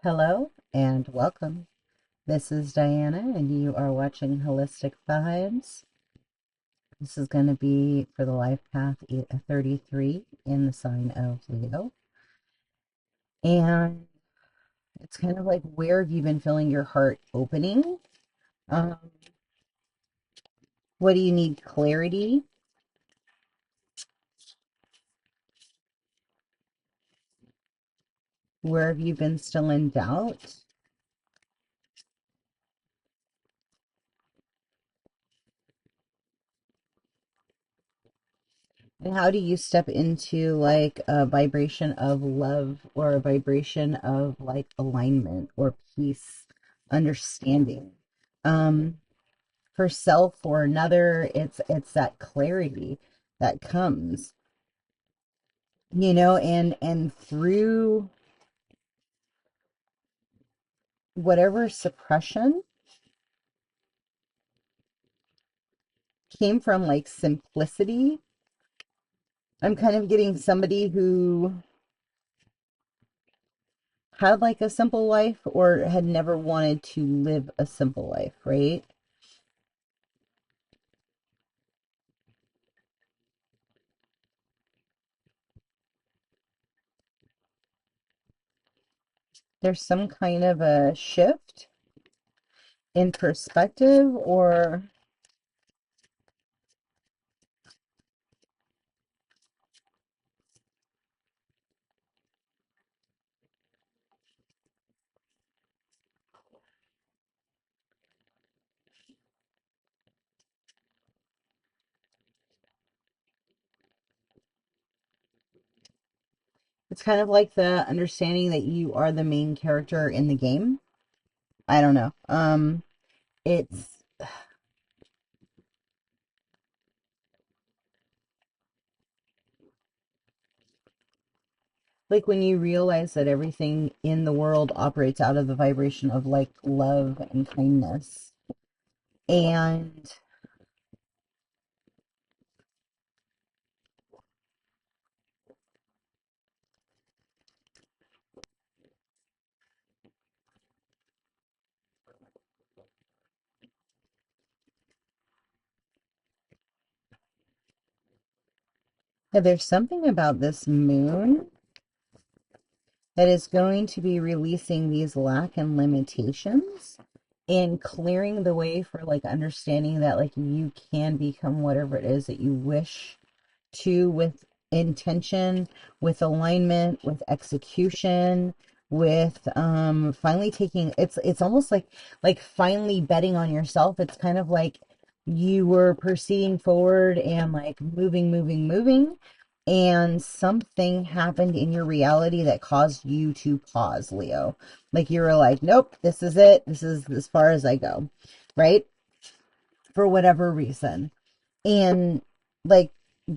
Hello and welcome. This is Diana, and you are watching Holistic Vibes. This is going to be for the life path 33 in the sign of Leo. And it's kind of like, where have you been feeling your heart opening? Um, what do you need clarity? Where have you been still in doubt? And how do you step into like a vibration of love or a vibration of like alignment or peace, understanding? Um, for self or another, it's that clarity that comes, and through whatever suppression came from like simplicity. I'm kind of getting somebody who had like a simple life or had never wanted to live a simple life, right? There's some kind of a shift in perspective, or it's kind of like the understanding that you are the main character in the game. I don't know. It's like when you realize that everything in the world operates out of the vibration of like love and kindness. And there's something about this moon that is going to be releasing these lack and limitations and clearing the way for like understanding that like you can become whatever it is that you wish to, with intention, with alignment, with execution, with finally taking, it's almost like finally betting on yourself. It's kind of like you were proceeding forward and like moving, and something happened in your reality that caused you to pause, Leo. Like you were like, nope, this is it, this is as far as I go, right? For whatever reason. And like,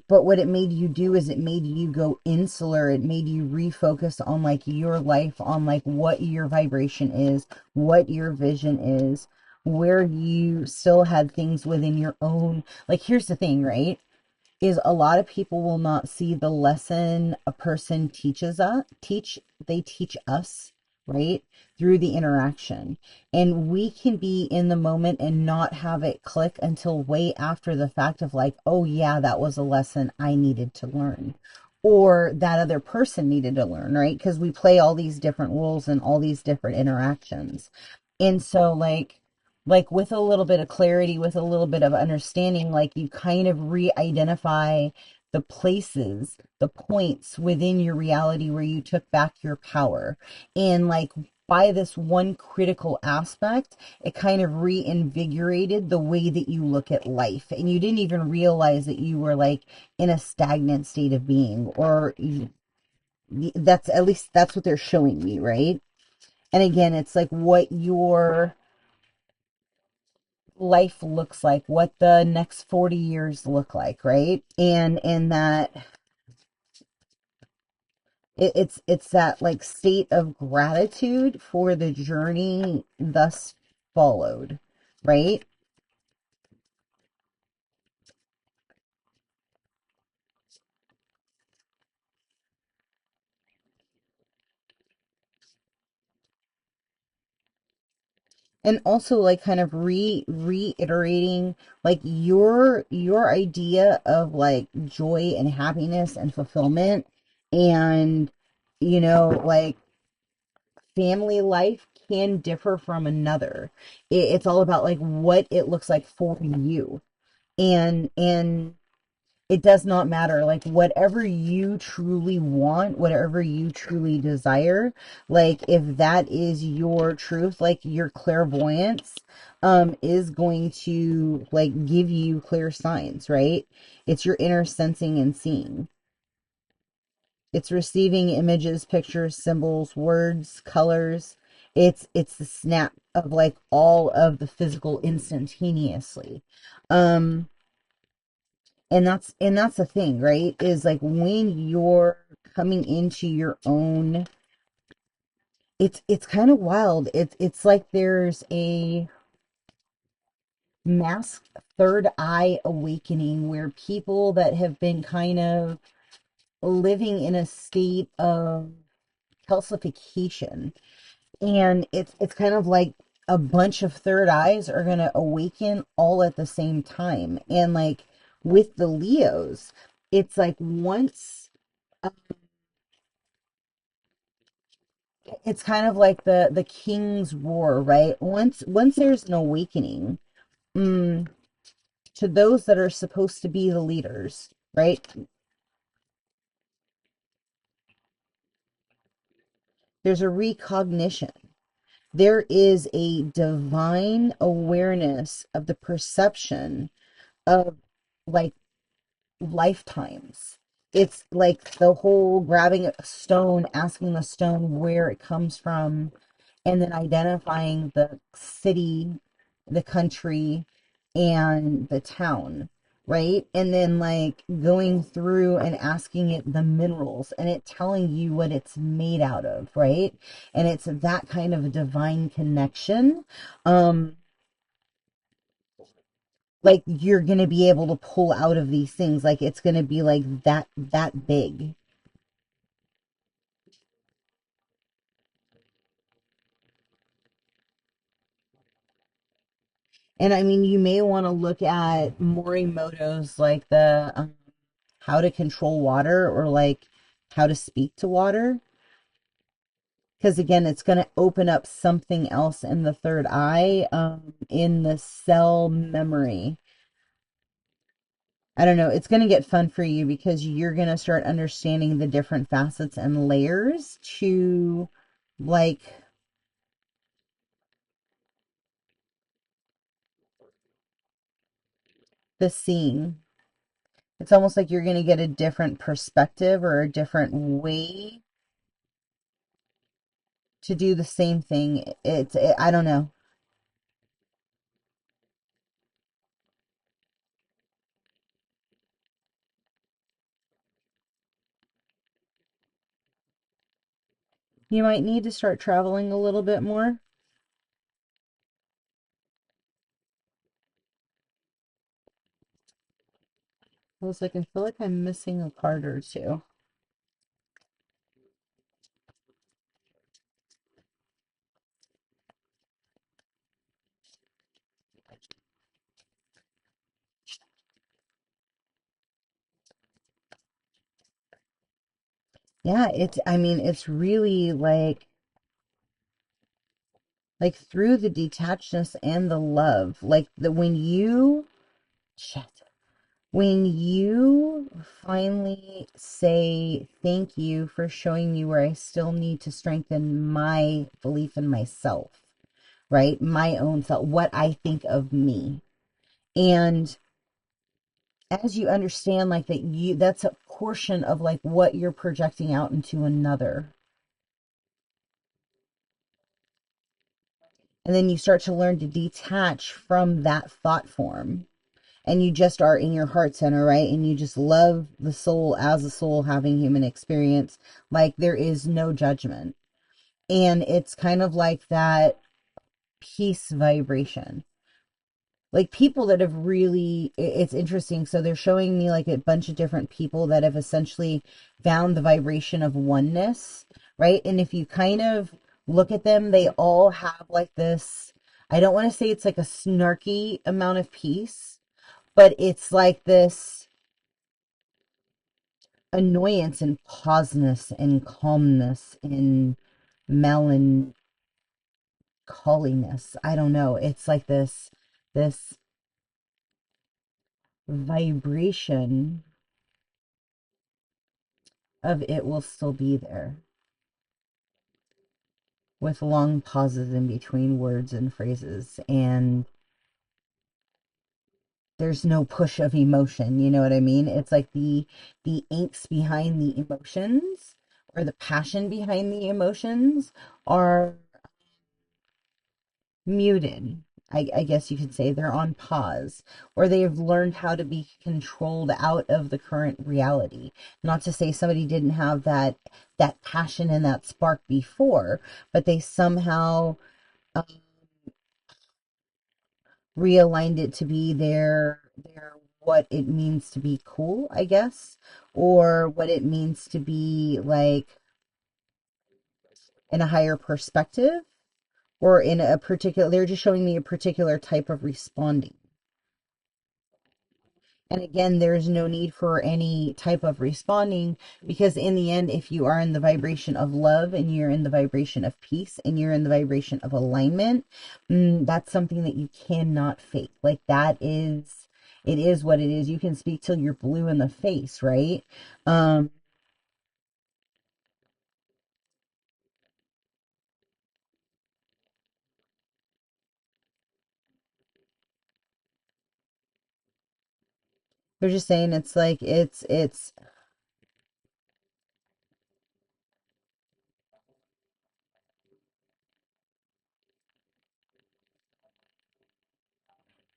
but what it made you do is it made you go insular. It made you refocus on like your life, on like what your vibration is, what your vision is, where you still had things within your own. Like, here's the thing, right? Is a lot of people will not see the lesson a person teaches us, they teach us, right? Through the interaction. And we can be in the moment and not have it click until way after the fact of like, oh yeah, that was a lesson I needed to learn. Or that other person needed to learn, right? Because we play all these different roles and all these different interactions. And so like with a little bit of clarity, with a little bit of understanding, like you kind of re-identify the places, the points within your reality where you took back your power. And like by this one critical aspect, it kind of reinvigorated the way that you look at life. And you didn't even realize that you were like in a stagnant state of being, or that's, at least that's what they're showing me, right? And again, it's like what your life looks like, what the next 40 years look like, right? And that it's that like state of gratitude for the journey thus followed, right? And also like kind of reiterating like your idea of like joy and happiness and fulfillment and like family life can differ from another. It's all about like what it looks like for you. And it does not matter. Like whatever you truly want, whatever you truly desire, like if that is your truth, like your clairvoyance is going to like give you clear signs, right? It's your inner sensing and seeing. It's receiving images, pictures, symbols, words, colors. It's the snap of like all of the physical instantaneously. Um and that's the thing, right? Is like when you're coming into your own, it's kind of wild. It's like there's a mass third eye awakening where people that have been kind of living in a state of calcification, and it's kind of like a bunch of third eyes are going to awaken all at the same time. And like with the Leos, it's like once it's kind of like the king's roar, right? Once there's an awakening, mm, to those that are supposed to be the leaders, right? There's a recognition. There is a divine awareness of the perception of like lifetimes. It's like the whole grabbing a stone, asking the stone where it comes from, and then identifying the city, the country, and the town, right? And then like going through and asking it the minerals and it telling you what it's made out of, right? And it's that kind of a divine connection. Um, like you're going to be able to pull out of these things, like it's going to be like that big. And I mean, you may want to look at Morimoto's like the how to control water, or like how to speak to water, because again it's going to open up something else in the third eye, in the cell memory. I don't know, it's going to get fun for you because you're going to start understanding the different facets and layers to like the seeing. It's almost like you're going to get a different perspective or a different way to do the same thing. I don't know. You might need to start traveling a little bit more. I was like, I feel like I'm missing a card or two. Yeah, I mean, it's really like through the detachedness and the love, like the shit, when you finally say thank you for showing me where I still need to strengthen my belief in myself, right? My own self, what I think of me. And as you understand like that, that's a portion of like what you're projecting out into another. And then you start to learn to detach from that thought form. And you just are in your heart center, right? And you just love the soul as a soul having human experience. Like there is no judgment. And it's kind of like that peace vibration. Like people that have really, it's interesting. So they're showing me like a bunch of different people that have essentially found the vibration of oneness, right? And if you kind of look at them, they all have like this I don't want to say it's like a snarky amount of peace, but it's like this annoyance and pauseness and calmness and melancholiness. I don't know. It's like this vibration of it will still be there with long pauses in between words and phrases, and there's no push of emotion, you know what I mean? It's like the inks behind the emotions, or the passion behind the emotions, are muted. I guess you could say they're on pause, or they've learned how to be controlled out of the current reality. Not to say somebody didn't have that passion and that spark before, but they somehow realigned it to be their what it means to be cool, I guess, or what it means to be like in a higher perspective, or in a particular, they're just showing me a particular type of responding. And again, there's no need for any type of responding, because in the end, if you are in the vibration of love, and you're in the vibration of peace, and you're in the vibration of alignment, that's something that you cannot fake. Like, it is what it is. You can speak till you're blue in the face, right? Um, they're just saying it's like, it's, they're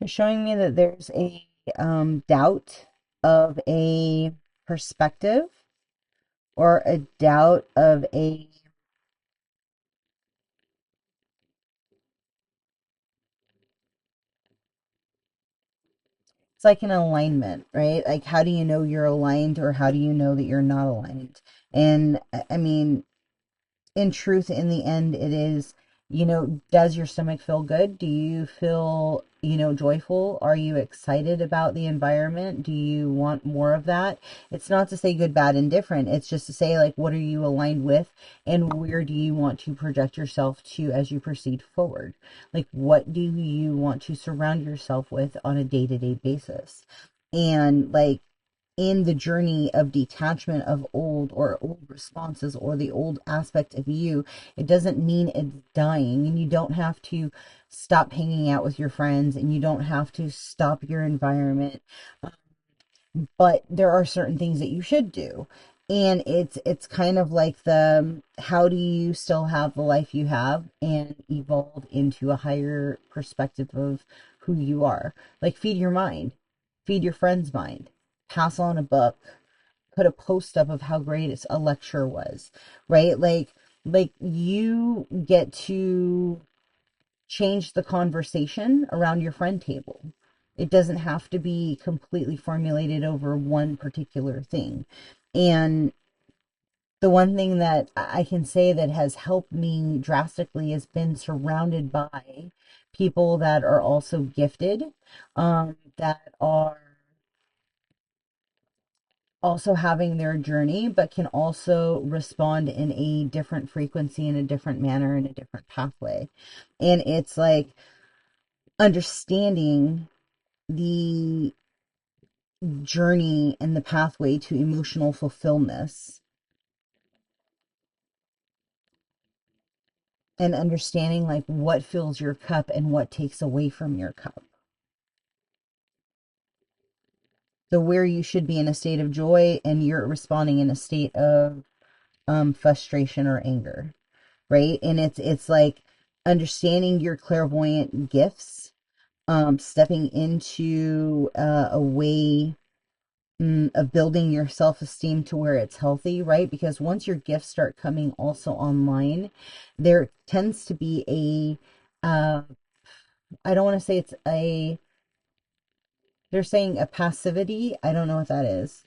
showing me that there's a doubt of a perspective, or a doubt of a, it's like an alignment, right? Like, how do you know you're aligned, or how do you know that you're not aligned? And I mean, in truth, in the end, it is, does your stomach feel good? Do you feel, joyful? Are you excited about the environment? Do you want more of that? It's not to say good, bad, indifferent. It's just to say, like, what are you aligned with, and where do you want to project yourself to as you proceed forward? Like, what do you want to surround yourself with on a day-to-day basis? And like, in the journey of detachment of old responses, or the old aspect of you, it doesn't mean it's dying, and you don't have to stop hanging out with your friends, and you don't have to stop your environment, but there are certain things that you should do. And it's kind of like, the how do you still have the life you have and evolve into a higher perspective of who you are. Like, feed your mind, feed your friend's mind, pass on a book, put a post up of how great a lecture was, right? Like, you get to change the conversation around your friend table. It doesn't have to be completely formulated over one particular thing. And the one thing that I can say that has helped me drastically has been surrounded by people that are also gifted, that are also having their journey, but can also respond in a different frequency, in a different manner, in a different pathway. And it's like understanding the journey and the pathway to emotional fulfillment, and understanding like what fills your cup and what takes away from your cup. So where you should be in a state of joy, and you're responding in a state of frustration or anger, right? And it's like understanding your clairvoyant gifts, stepping into a way of building your self-esteem to where it's healthy, right? Because once your gifts start coming also online, there tends to be I don't want to say it's a, they're saying a passivity. I don't know what that is.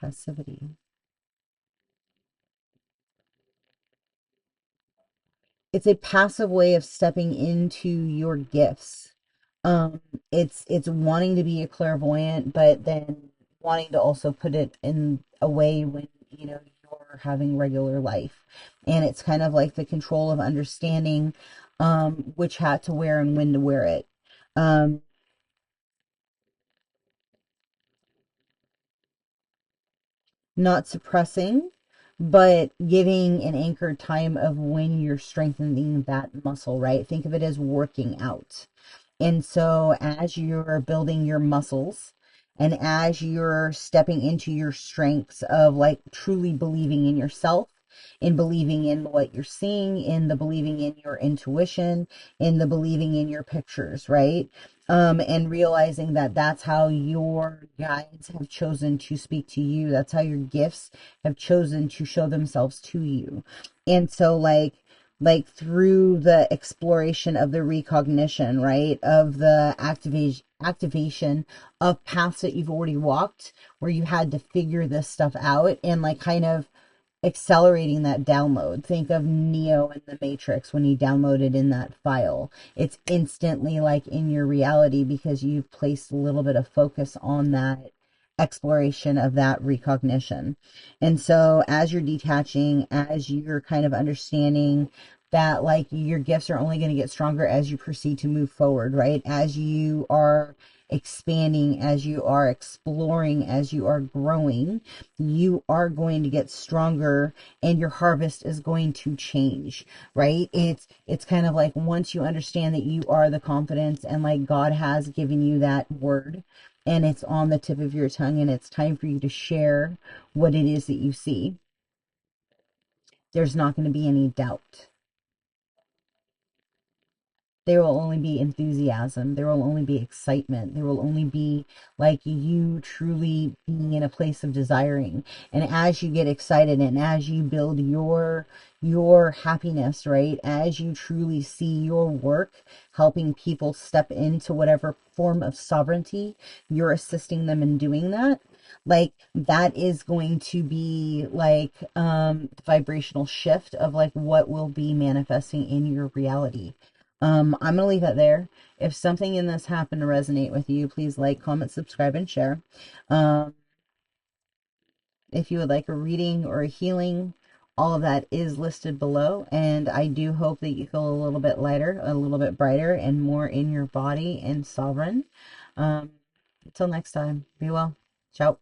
Passivity. it's a passive way of stepping into your gifts. It's wanting to be a clairvoyant, but then wanting to also put it in a way when, you know, you're having regular life. And it's kind of like the control of understanding which hat to wear and when to wear it. Um, Not suppressing, but giving an anchored time of when you're strengthening that muscle, right? Think of it as working out. And so, as you're building your muscles and as you're stepping into your strengths of like truly believing in yourself, in believing in what you're seeing, in the believing in your intuition, in the believing in your pictures, right? And realizing that that's how your guides have chosen to speak to you. That's how your gifts have chosen to show themselves to you. And so, like through the exploration of the recognition, right, of the activation of paths that you've already walked, where you had to figure this stuff out, and like kind of accelerating that download. Think of Neo in the Matrix when he downloaded in that file. It's instantly like in your reality because you've placed a little bit of focus on that exploration of that recognition. And so as you're detaching, as you're kind of understanding that like your gifts are only going to get stronger as you proceed to move forward, right? As you are expanding, as you are exploring, as you are growing, you are going to get stronger and your harvest is going to change, right? It's kind of like once you understand that you are the confidence and like God has given you that word and it's on the tip of your tongue and it's time for you to share what it is that you see, there's not going to be any doubt. There will only be enthusiasm. There will only be excitement. There will only be like you truly being in a place of desiring. And as you get excited and as you build your happiness, right? As you truly see your work helping people step into whatever form of sovereignty you're assisting them in doing that, like that is going to be like the vibrational shift of like what will be manifesting in your reality. I'm going to leave it there. If something in this happened to resonate with you, please like, comment, subscribe, and share. Um, if you would like a reading or a healing, all of that is listed below. And I do hope that you feel a little bit lighter, a little bit brighter, and more in your body and sovereign. Until next time, be well. Ciao.